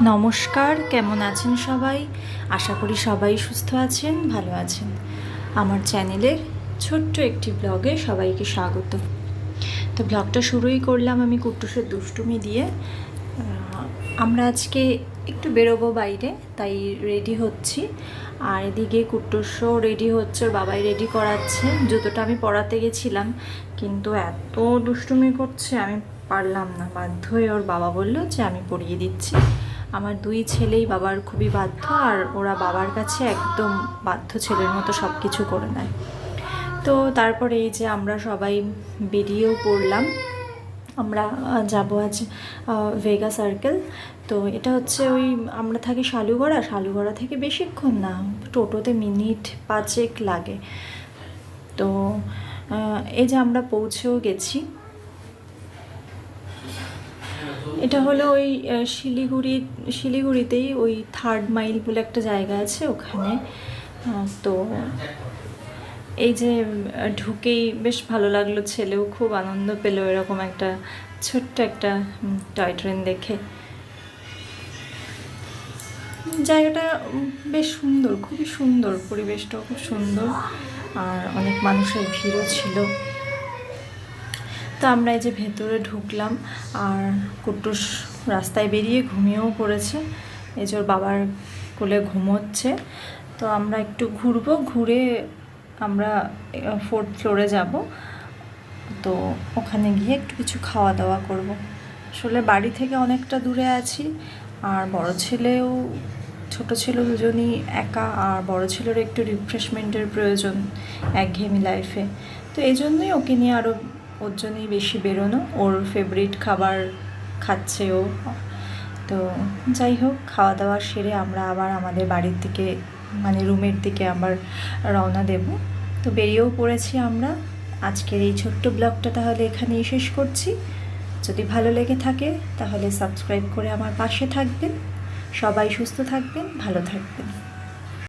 নমস্কার, কেমন আছেন সবাই? আশা করি সবাই সুস্থ আছেন, ভালো আছেন। আমার চ্যানেলের ছোট্ট একটি ব্লগে সবাইকে স্বাগত। তো ব্লগটা শুরুই করলাম আমি কুট্টুসের দুষ্টুমি দিয়ে। আমরা আজকে একটু বেরোবো বাইরে, তাই রেডি হচ্ছি। আর এদিকে কুট্টুসও রেডি হচ্ছে, ওর বাবাই রেডি করাচ্ছে। জুতোটা আমি পরাতে গেছিলাম, কিন্তু এত দুষ্টুমি করছে আমি পারলাম না। বাধ্য হয়ে ওর বাবা বললো যে আমি পরিয়ে দিচ্ছি। আমার দুই ছেলেই বাবার খুবই বাধ্য, আর ওরা বাবার কাছে একদম বাধ্য ছেলের মতো সব কিছু করে নেয়। তো তারপরে এই যে আমরা সবাই বেরিয়েও পড়লাম। আমরা যাব আজ ভেগা সার্কেল। তো এটা হচ্ছে ওই আমরা থাকি শালুগড়া থেকে বেশিক্ষণ না, টোটোতে মিনিট 5 লাগে। তো এই যে আমরা পৌঁছেও গেছি। এটা হলো ওই শিলিগুড়িতেই ওই 3rd মাইল বলে একটা জায়গা আছে ওখানে। তো এই যে ঢুকেই বেশ ভালো লাগলো, ছেলেও খুব আনন্দ পেল এরকম একটা ছোট্ট একটা টয় ট্রেন দেখে। জায়গাটা বেশ সুন্দর, খুবই সুন্দর, পরিবেশটাও খুব সুন্দর, আর অনেক মানুষের ভিড়ও ছিল। তো আমরা এই যে ভেতরে ঢুকলাম, আর কুট্টুস রাস্তায় বেরিয়ে ঘুমিয়েও পড়েছে। এই যে ওর বাবার কোলে ঘুমোচ্ছে। তো আমরা একটু ঘুরবো, ঘুরে আমরা 4th ফ্লোরে যাব। তো ওখানে গিয়ে একটু কিছু খাওয়া দাওয়া করব। আসলে বাড়ি থেকে অনেকটা দূরে আছি, আর বড় ছেলেও ছোট ছিল, দুজনই একা, আর বড় ছেলের একটু রিফ্রেশমেন্টের প্রয়োজন একঘেয়েমি লাইফে। তো এই জন্যই ওকে নিয়ে আরও ওর জন্যই বেশি বেরোনো, ওর ফেভারিট খাবার খাচ্ছে ও। তো যাই হোক, খাওয়া দাওয়া সেরে আমরা আবার আমাদের বাড়ির দিকে, মানে রুমের দিকে আবার রওনা দেব। তো বেরিয়েও পড়েছি আমরা। আজকের এই ছোট্ট ব্লগটা তাহলে এখানেই শেষ করছি। যদি ভালো লেগে থাকে তাহলে সাবস্ক্রাইব করে আমার পাশে থাকবেন। সবাই সুস্থ থাকবেন, ভালো থাকবেন।